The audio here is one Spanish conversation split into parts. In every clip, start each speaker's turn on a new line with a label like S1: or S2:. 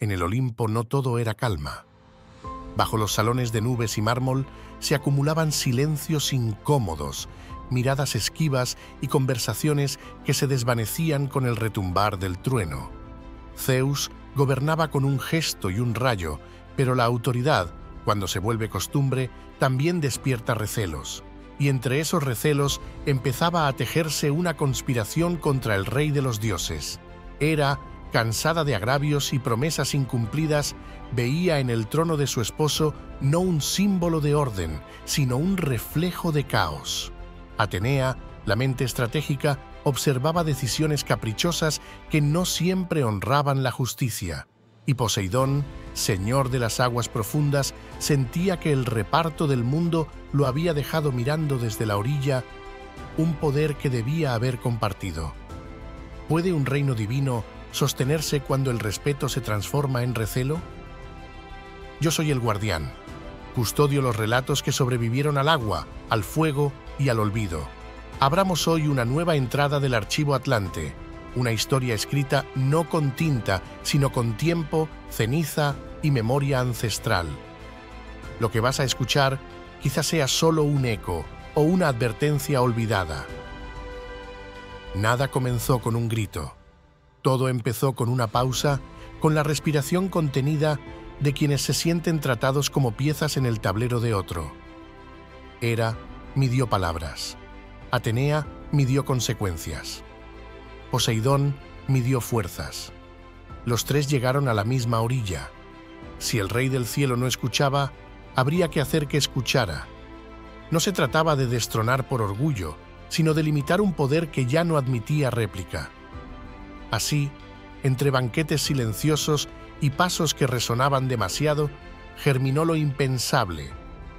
S1: En el Olimpo no todo era calma. Bajo los salones de nubes y mármol se acumulaban silencios incómodos, miradas esquivas y conversaciones que se desvanecían con el retumbar del trueno. Zeus gobernaba con un gesto y un rayo, pero la autoridad, cuando se vuelve costumbre, también despierta recelos. Y entre esos recelos empezaba a tejerse una conspiración contra el rey de los dioses. Hera, cansada de agravios y promesas incumplidas, veía en el trono de su esposo no un símbolo de orden, sino un reflejo de caos. Atenea, la mente estratégica, observaba decisiones caprichosas que no siempre honraban la justicia. Y Poseidón, señor de las aguas profundas, sentía que el reparto del mundo lo había dejado mirando desde la orilla, un poder que debía haber compartido. ¿Puede un reino divino sostenerse cuando el respeto se transforma en recelo? Yo soy el guardián. Custodio los relatos que sobrevivieron al agua, al fuego y al olvido. Abramos hoy una nueva entrada del Archivo Atlante, una historia escrita no con tinta, sino con tiempo, ceniza y memoria ancestral. Lo que vas a escuchar quizás sea solo un eco o una advertencia olvidada. Nada comenzó con un grito. Todo empezó con una pausa, con la respiración contenida de quienes se sienten tratados como piezas en el tablero de otro. Hera midió palabras. Atenea midió consecuencias. Poseidón midió fuerzas. Los tres llegaron a la misma orilla. Si el rey del cielo no escuchaba, habría que hacer que escuchara. No se trataba de destronar por orgullo, sino de limitar un poder que ya no admitía réplica. Así, entre banquetes silenciosos y pasos que resonaban demasiado, germinó lo impensable,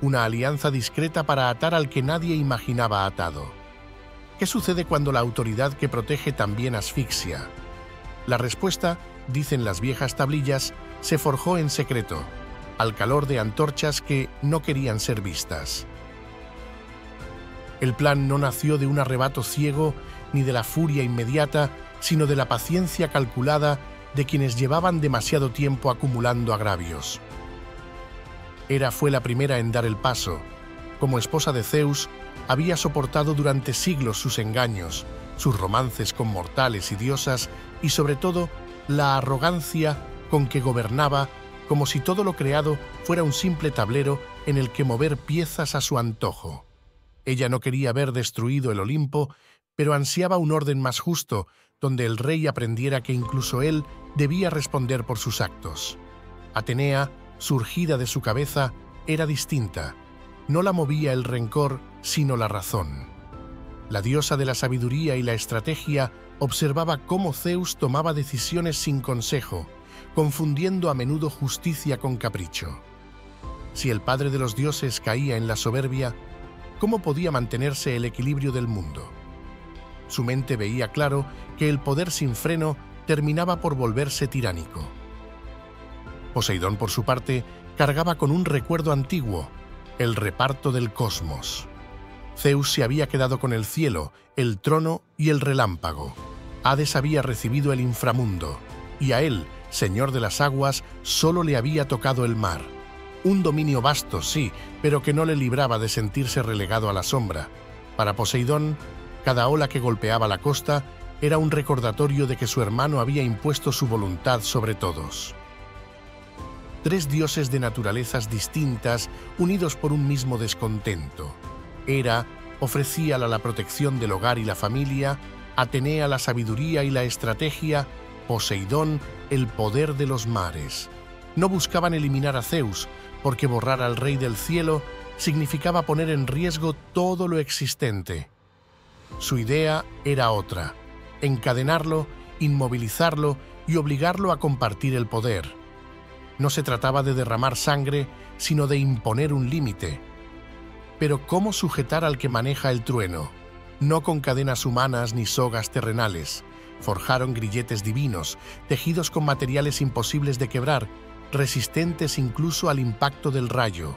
S1: una alianza discreta para atar al que nadie imaginaba atado. ¿Qué sucede cuando la autoridad que protege también asfixia? La respuesta, dicen las viejas tablillas, se forjó en secreto, al calor de antorchas que no querían ser vistas. El plan no nació de un arrebato ciego ni de la furia inmediata, sino de la paciencia calculada de quienes llevaban demasiado tiempo acumulando agravios. Hera fue la primera en dar el paso. Como esposa de Zeus, había soportado durante siglos sus engaños, sus romances con mortales y diosas y, sobre todo, la arrogancia con que gobernaba, como si todo lo creado fuera un simple tablero en el que mover piezas a su antojo. Ella no quería ver destruido el Olimpo, pero ansiaba un orden más justo, donde el rey aprendiera que incluso él debía responder por sus actos. Atenea, surgida de su cabeza, era distinta. No la movía el rencor, sino la razón. La diosa de la sabiduría y la estrategia observaba cómo Zeus tomaba decisiones sin consejo, confundiendo a menudo justicia con capricho. Si el padre de los dioses caía en la soberbia, ¿cómo podía mantenerse el equilibrio del mundo? Su mente veía claro que el poder sin freno terminaba por volverse tiránico. Poseidón, por su parte, cargaba con un recuerdo antiguo, el reparto del cosmos. Zeus se había quedado con el cielo, el trono y el relámpago. Hades había recibido el inframundo, y a él, señor de las aguas, solo le había tocado el mar. Un dominio vasto, sí, pero que no le libraba de sentirse relegado a la sombra. Para Poseidón, cada ola que golpeaba la costa era un recordatorio de que su hermano había impuesto su voluntad sobre todos. Tres dioses de naturalezas distintas, unidos por un mismo descontento. Hera ofrecía la protección del hogar y la familia, Atenea la sabiduría y la estrategia, Poseidón el poder de los mares. No buscaban eliminar a Zeus, porque borrar al rey del cielo significaba poner en riesgo todo lo existente. Su idea era otra: encadenarlo, inmovilizarlo y obligarlo a compartir el poder. No se trataba de derramar sangre, sino de imponer un límite. Pero ¿cómo sujetar al que maneja el trueno? No con cadenas humanas ni sogas terrenales. Forjaron grilletes divinos, tejidos con materiales imposibles de quebrar, resistentes incluso al impacto del rayo.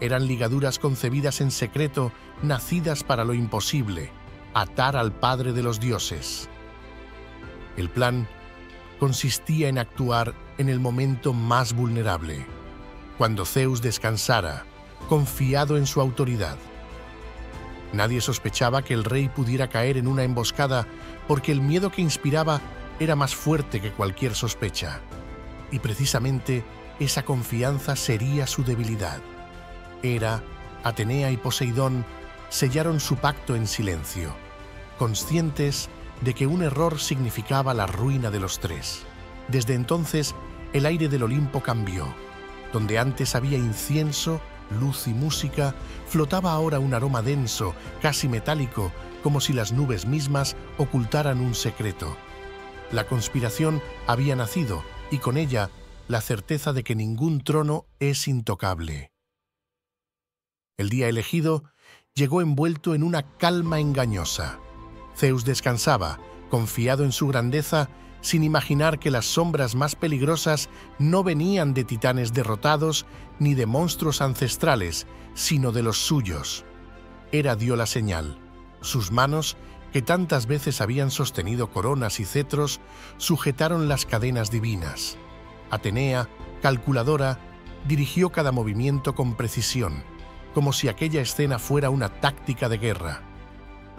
S1: Eran ligaduras concebidas en secreto, nacidas para lo imposible: atar al padre de los dioses. El plan consistía en actuar en el momento más vulnerable, cuando Zeus descansara, confiado en su autoridad. Nadie sospechaba que el rey pudiera caer en una emboscada porque el miedo que inspiraba era más fuerte que cualquier sospecha. Y precisamente esa confianza sería su debilidad. Hera, Atenea y Poseidón sellaron su pacto en silencio, conscientes de que un error significaba la ruina de los tres. Desde entonces, el aire del Olimpo cambió. Donde antes había incienso, luz y música, flotaba ahora un aroma denso, casi metálico, como si las nubes mismas ocultaran un secreto. La conspiración había nacido, y con ella la certeza de que ningún trono es intocable. El día elegido llegó envuelto en una calma engañosa. Zeus descansaba, confiado en su grandeza, sin imaginar que las sombras más peligrosas no venían de titanes derrotados ni de monstruos ancestrales, sino de los suyos. Hera dio la señal. Sus manos, que tantas veces habían sostenido coronas y cetros, sujetaron las cadenas divinas. Atenea, calculadora, dirigió cada movimiento con precisión, como si aquella escena fuera una táctica de guerra.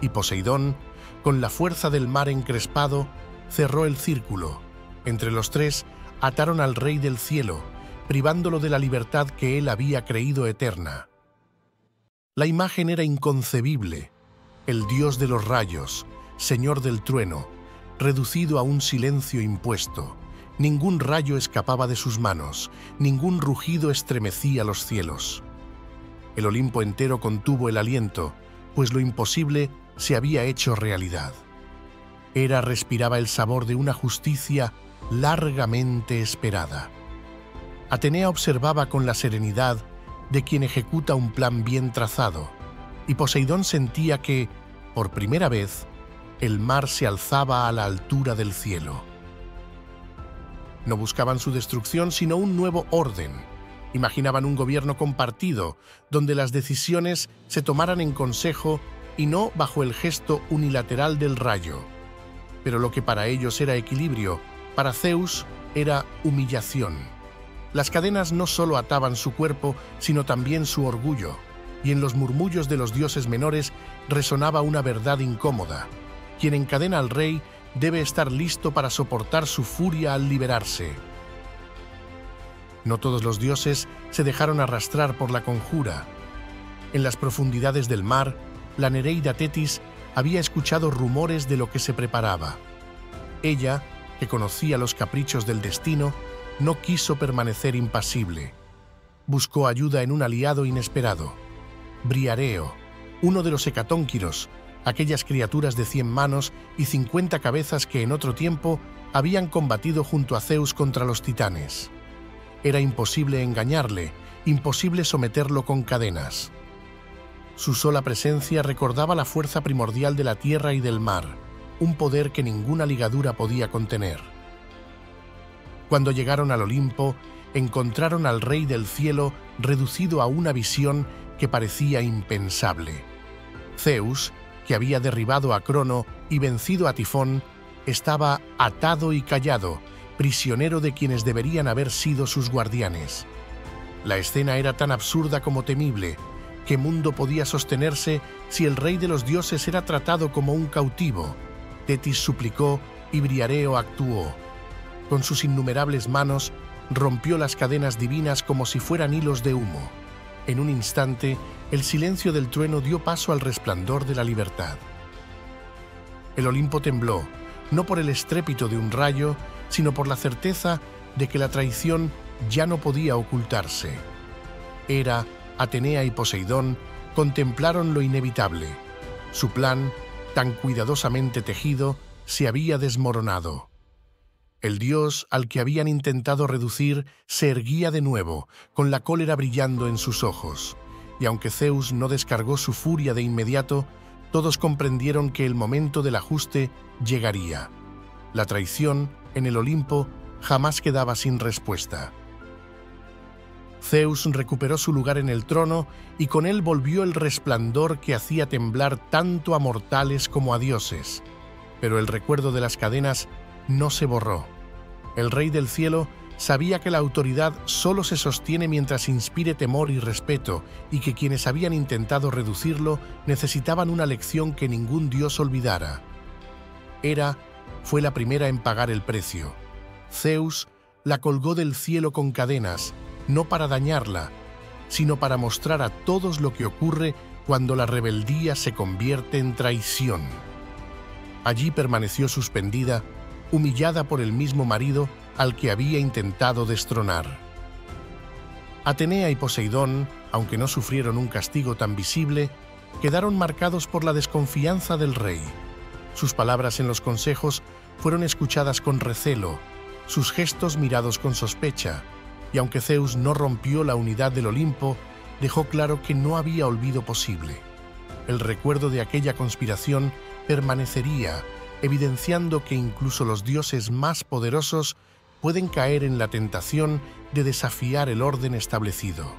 S1: Y Poseidón, con la fuerza del mar encrespado, cerró el círculo. Entre los tres ataron al Rey del Cielo, privándolo de la libertad que él había creído eterna. La imagen era inconcebible. El dios de los rayos, señor del trueno, reducido a un silencio impuesto. Ningún rayo escapaba de sus manos, ningún rugido estremecía los cielos. El Olimpo entero contuvo el aliento, pues lo imposible se había hecho realidad. Hera respiraba el sabor de una justicia largamente esperada. Atenea observaba con la serenidad de quien ejecuta un plan bien trazado, y Poseidón sentía que, por primera vez, el mar se alzaba a la altura del cielo. No buscaban su destrucción, sino un nuevo orden. Imaginaban un gobierno compartido, donde las decisiones se tomaran en consejo y no bajo el gesto unilateral del rayo. Pero lo que para ellos era equilibrio, para Zeus era humillación. Las cadenas no solo ataban su cuerpo, sino también su orgullo, y en los murmullos de los dioses menores resonaba una verdad incómoda. Quien encadena al rey debe estar listo para soportar su furia al liberarse. No todos los dioses se dejaron arrastrar por la conjura. En las profundidades del mar, la Nereida Tetis había escuchado rumores de lo que se preparaba. Ella, que conocía los caprichos del destino, no quiso permanecer impasible. Buscó ayuda en un aliado inesperado, Briareo, uno de los hecatónquiros, aquellas criaturas de 100 manos y 50 cabezas que en otro tiempo habían combatido junto a Zeus contra los titanes. Era imposible engañarle, imposible someterlo con cadenas. Su sola presencia recordaba la fuerza primordial de la tierra y del mar, un poder que ninguna ligadura podía contener. Cuando llegaron al Olimpo, encontraron al Rey del Cielo reducido a una visión que parecía impensable. Zeus, que había derribado a Crono y vencido a Tifón, estaba atado y callado, prisionero de quienes deberían haber sido sus guardianes. La escena era tan absurda como temible. ¿Qué mundo podía sostenerse si el rey de los dioses era tratado como un cautivo? Tetis suplicó y Briareo actuó. Con sus innumerables manos rompió las cadenas divinas como si fueran hilos de humo. En un instante, el silencio del trueno dio paso al resplandor de la libertad. El Olimpo tembló, no por el estrépito de un rayo, sino por la certeza de que la traición ya no podía ocultarse. Hera, Atenea y Poseidón contemplaron lo inevitable. Su plan, tan cuidadosamente tejido, se había desmoronado. El dios al que habían intentado reducir se erguía de nuevo, con la cólera brillando en sus ojos. Y aunque Zeus no descargó su furia de inmediato, todos comprendieron que el momento del ajuste llegaría. La traición, en el Olimpo, jamás quedaba sin respuesta. Zeus recuperó su lugar en el trono y con él volvió el resplandor que hacía temblar tanto a mortales como a dioses. Pero el recuerdo de las cadenas no se borró. El Rey del Cielo sabía que la autoridad solo se sostiene mientras inspire temor y respeto, y que quienes habían intentado reducirlo necesitaban una lección que ningún dios olvidara. Hera fue la primera en pagar el precio. Zeus la colgó del cielo con cadenas, no para dañarla, sino para mostrar a todos lo que ocurre cuando la rebeldía se convierte en traición. Allí permaneció suspendida, humillada por el mismo marido al que había intentado destronar. Atenea y Poseidón, aunque no sufrieron un castigo tan visible, quedaron marcados por la desconfianza del rey. Sus palabras en los consejos fueron escuchadas con recelo, sus gestos mirados con sospecha, y aunque Zeus no rompió la unidad del Olimpo, dejó claro que no había olvido posible. El recuerdo de aquella conspiración permanecería, evidenciando que incluso los dioses más poderosos pueden caer en la tentación de desafiar el orden establecido.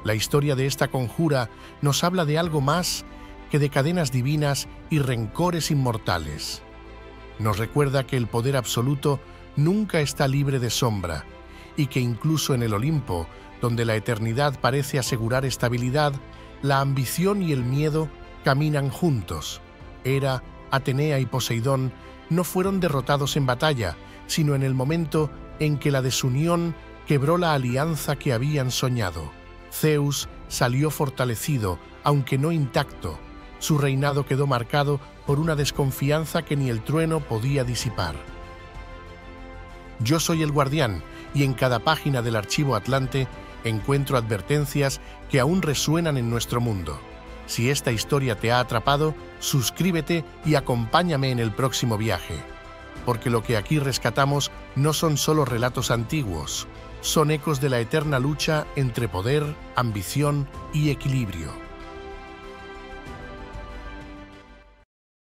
S1: La historia de esta conjura nos habla de algo más que de cadenas divinas y rencores inmortales. Nos recuerda que el poder absoluto nunca está libre de sombra y que incluso en el Olimpo, donde la eternidad parece asegurar estabilidad, la ambición y el miedo caminan juntos. Hera, Atenea y Poseidón no fueron derrotados en batalla, sino en el momento en que la desunión quebró la alianza que habían soñado. Zeus salió fortalecido, aunque no intacto. Su reinado quedó marcado por una desconfianza que ni el trueno podía disipar. Yo soy el Guardián, y en cada página del Archivo Atlante encuentro advertencias que aún resuenan en nuestro mundo. Si esta historia te ha atrapado, suscríbete y acompáñame en el próximo viaje, porque lo que aquí rescatamos no son solo relatos antiguos, son ecos de la eterna lucha entre poder, ambición y equilibrio.